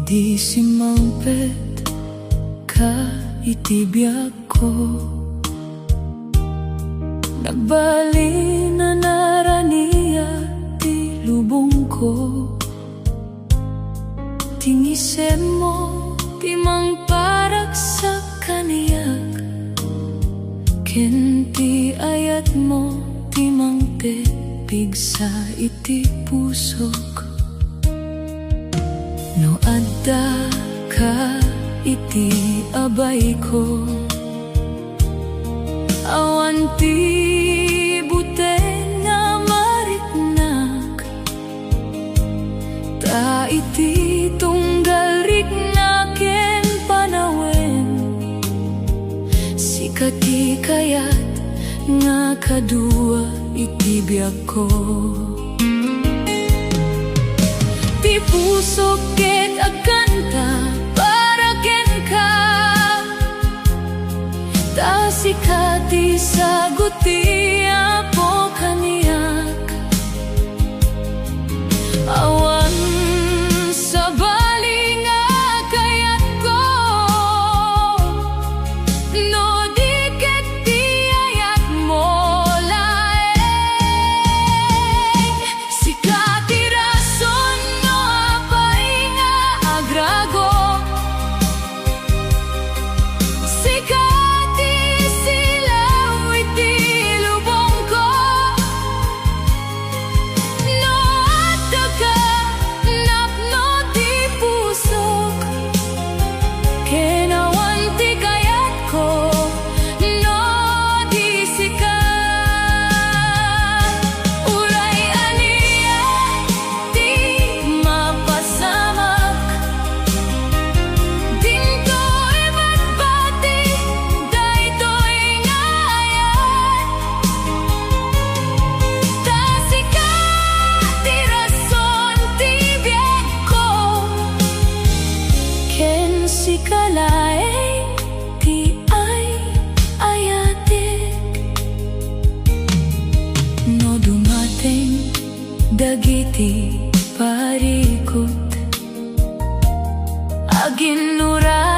Idi si mampet ka itibyak ko, nagbali na naraniya ti lubong ko. Tingisem mo ti mangparak sa kaniyak, ken ti ayat mo ti mangtepig sa iti pusok. No adda ka iti abay ko, awan ti buten nga mariknak, ta iti tunggal riknak ken panawen. Sika ti kayat nga kadua iti biyak ko. Ti pusok ket agkanta para ken ka, ta sika ti saguti apo kaniyak. Awan sa bali nga kayat ko, no di ket ti ayat mo laeng. Sika ti rason no apay nga agrago, sika ti silaw iti lubong ko. No adda ka napno ti pusok, ken awan ti kayat ko, no di sika. Uray aniya ti mapasamak, dinto ibatbati daytoy nga ayat. Ta sika ti rason ti biyak ko, ken sika laeng ti ayatek. No dumating dagiti parikot, agin nuray